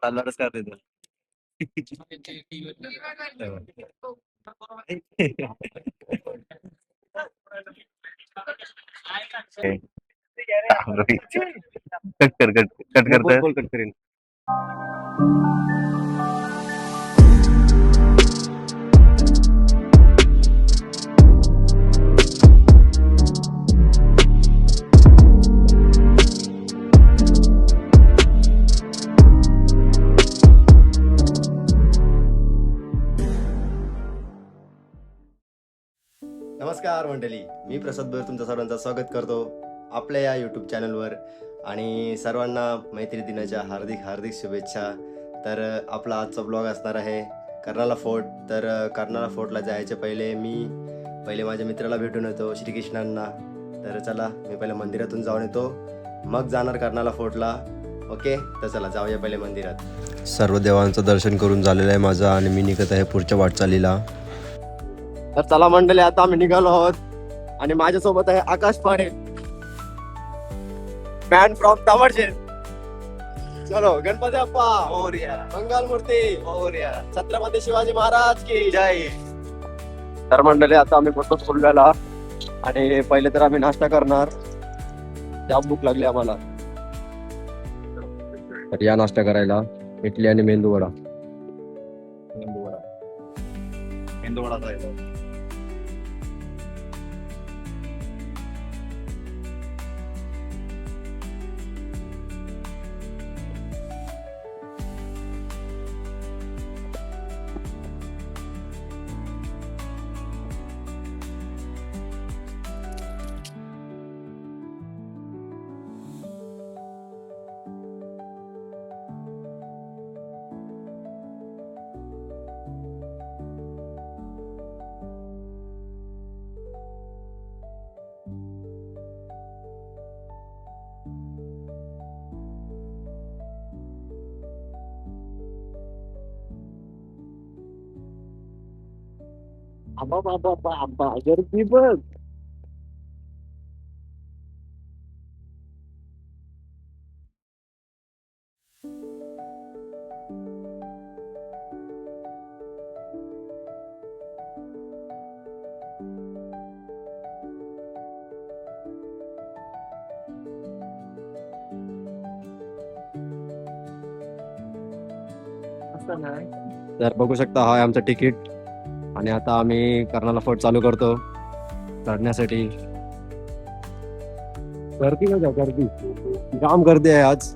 चालणारच का ते कट कर कट कट करत कट करेन. नमस्कार मंडळी, मी प्रसाद भोयर तुमच्या सर्वांचं स्वागत करतो आपल्या या यूट्यूब चॅनलवर. आणि सर्वांना मैत्री दिनाच्या हार्दिक हार्दिक शुभेच्छा. तर आपला आजचा ब्लॉग असणार आहे कर्नाला फोर्ट. तर कर्नाला फोर्टला जायच्या पहिले माझ्या मित्राला भेटून येतो, श्रीकृष्णांना. तर चला, मी पहिले मंदिरातून जाऊन येतो, मग जाणार कर्नाला फोर्टला. ओके, तर चला जाऊया पहिले मंदिरात. सर्व देवांचं दर्शन करून झालेलं आहे माझं, आणि मी निघत आहे पुढच्या वाटचालीला. तर चला मंडळी, आता आम्ही निघालो आहोत, आणि माझ्यासोबत आहे आकाश पाडे, मॅन फ्रॉम तामडशेर. चलो, गणपती बाप्पा, मंगल मूर्ती, छत्रपती शिवाजी महाराज की जय. तर मंडळी, आता आम्ही बसतो सोडल्याला, आणि पहिले तर आम्ही नाश्ता करणार. जाम भूक लागली आम्हाला, तर या नाश्ता करायला इडली आणि मेंदू वडा. आबा गर्दी बघ. तर बघू शकता, हा आहे आमचं तिकीट, आणि आता आम्ही कर्नाला फोर्ट चालू करतो चढण्यासाठी. गर्दी बघा, गर्दी जाम गर्दी आहे आज.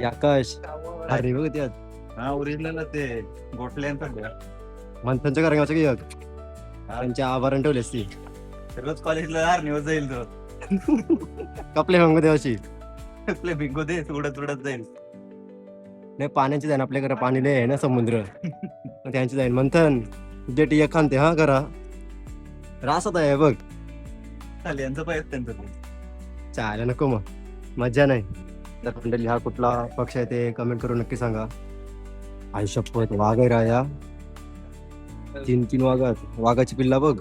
आकाश, अरे बघ त्यात हा ओरिजिनल ते गोठल्यांचा मंथनच्या घराण्याचं की त्यांच्या आभारण ठेवले असती. रोज कॉलेजला न्यूज जाईल तो कपले मंग देवाची आपले भिंगो दे उडत उडत जाईल. नाही, पाण्याची जाईन आपल्याकडे, पाणी लय आहे ना समुद्र. त्यांची जाईन मंथन तुझ्या टी खानते हा करा रासत आहे बघ. चालेल, यांचं पाहिजे त्यांचं चालेल, नको मग मज्जा नाही. तर मंडळी, हा कुठला पक्ष आहे ते कमेंट करून नक्की सांगा. आई शपथ, वाघ आहे राया, 3 वाघाची पिल्ला बघ,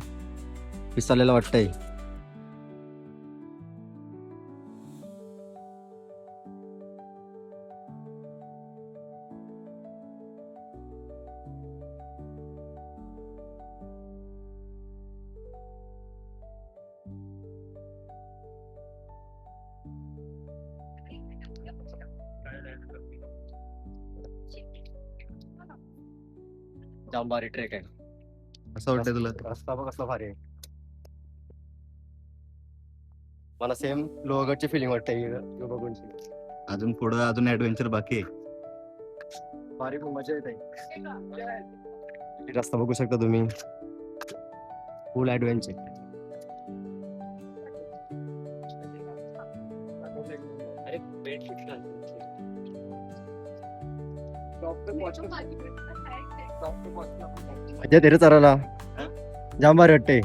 पिसालेला वाटतंय. जाम भारी ट्रेक आहे. असं वाटतंय तुला? रस्ता बघ कसला भारी आहे. मला सेम लोहगडची फिलिंग वाटते बघून. अजून पुढं अजून ऍडव्हेंचर बाकी आहे. भारी मजा येते. रस्ता बघू शकता तुम्ही, फुल ऍडव्हेंचर. मजा येते रे चरायला, जाम भारी वाटते.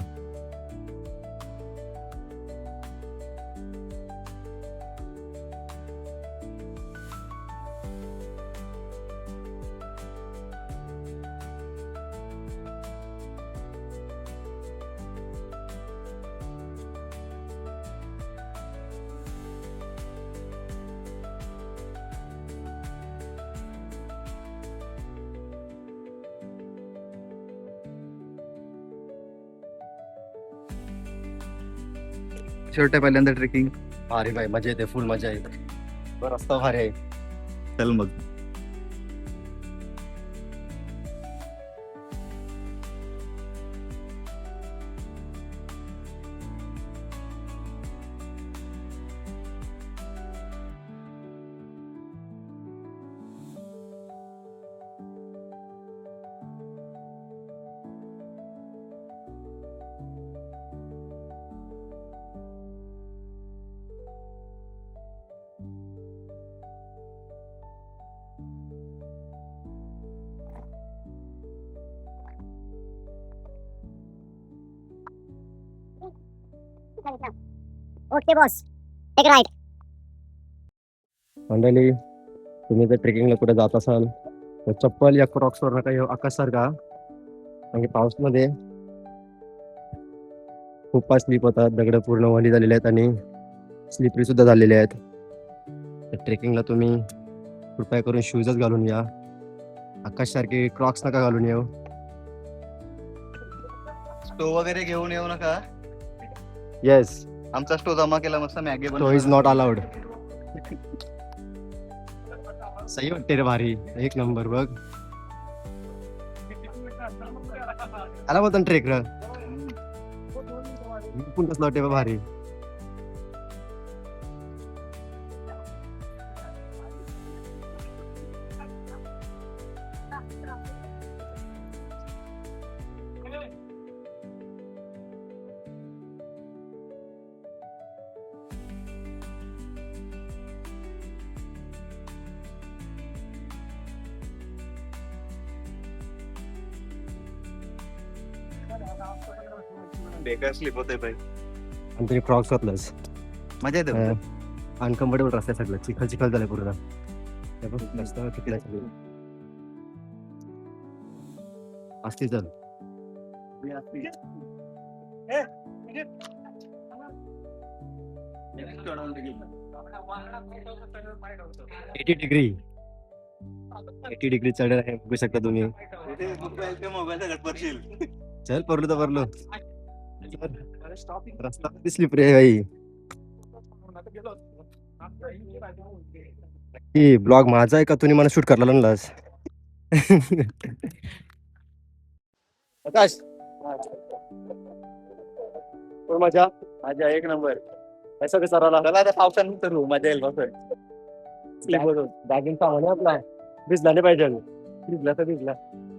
शेवटच्या पहिल्यांदा ट्रेकिंग. भारी भाई, मजा येते, फुल मजा येते. रस्ता भारी आहे. चल मग. Okay boss, take right. मंडळी, तुम्ही जर ट्रेकिंगला कुठे जात असाल तर चप्पल या क्रॉक्सवर नका येऊ आकाशसारखा, कारण पावसामध्ये खूप पाय स्लिप होतात, दगड पूर्ण वली झालेले आहेत आणि स्लिपरी सुद्धा झालेले आहेत. तर ट्रेकिंगला तुम्ही कृपया करून शूजच घालून या, आकाशसारखे क्रॉक्स नका घालून येऊ. स्टोव वगैरे घेऊन येऊ नका. येस, आमचा स्टोव जमा केला, मस्त मॅगी तो इज नॉट अलाउड. सही वाटते रे, भारी, एक नंबर. बघ आला बोलतो ट्रेक र, पण कसलं वाटते बा, भारी. बेकार स्लिप होते भाई. आणि तुम्ही क्रॉक्स घातलंस, मजा येते. अनकम्फर्टेबल रस्ता आहे सगळं, चिखल चिखल झालं पूर्ण. हे बघ, रस्ता किती आहे सगळं. असते चल. 80 डिग्री, 80 डिग्री चढ आहे, बघू शकता तुम्ही. चल परलो तर परलो. रस्ता किती स्लिपरी आहे भाई. ही ब्लॉग माझा आहे का तुम्ही मला शूट करायला आणलास? आकाश, मजा मजा एक नंबर. ऐसा कसा राहिला? चला आता पावसानंतर होऊ, मजा येईल बघ. बॅगिंग सामान आहे आपला, भिजला नाही पाहिजे. भिजला तर भिजला,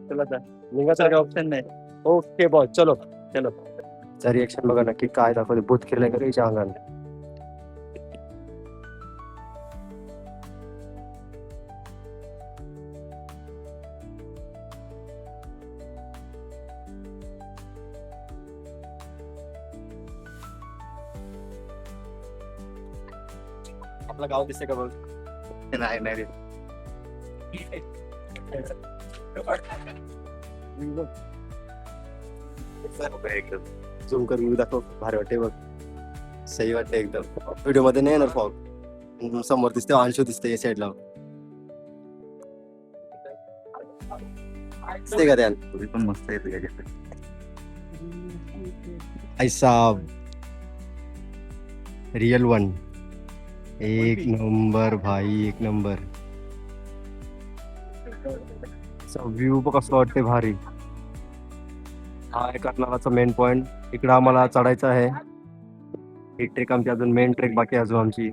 चला आता निघायचं. ऑप्शन नाही. ओके बॉस, चलो चलो. रिएक्शन बघा नक्की काय दाखवते, भूत केलंय का त्याच्या अंगाने. आपलं गाव दिसते का बघ. नाही नाही रे. झूम कर व्ह्यू दाखव, भारी वाटते बघ, सही वाटते एकदम. व्हिडिओ मध्ये नाही येणार फॉग, समोर दिसते, अंशू दिसते या साईडला, दिसते का त्यान. तुझी पण मस्त येते त्याच्यात. ऐसा रियल वन, एक नंबर भाई, एक नंबर. व्ह्यू बघ कसं वाटते, भारी. हा आहे कर्नाळाचा मेन पॉइंट. इकडं आम्हाला चढायचं आहे. ही ट्रेक आमची अजून मेन ट्रेक बाकी आहे अजून आमची.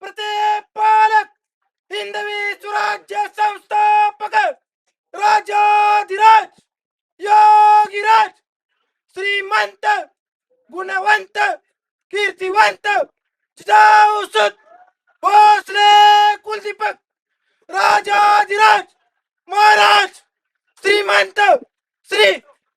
प्रतिपालक हिंदवी स्वराज्य संस्थापक राजाधिराज योगीराज श्रीमंत गुणवंत कीर्तिवंत जिजाऊ सुत भोसले कुलदीपक राजाधिराज महाराज श्रीमंत श्री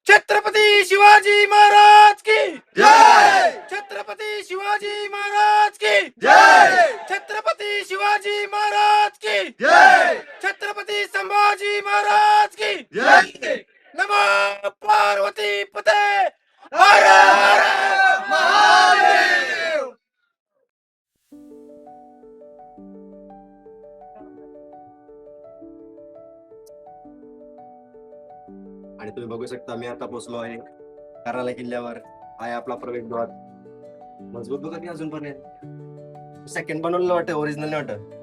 छत्रपती शिवाजी महाराज की जय छत्रपती शिवाजी महाराज की जय छत्रपती शिवाजी महाराज की जय छत्रपती संभाजी महाराज की जय नमो पार्वती पते हर हर महादेव. आणि तुम्ही बघू शकता मी आता पोहोचलो आहे कराला किल्ल्यावर. आहे आपला प्रवेशद्वार. मजबूत बघा की अजूनपर्यंत सेकंड बनवलेलं वाटतं, ओरिजिनल नाही वाटत.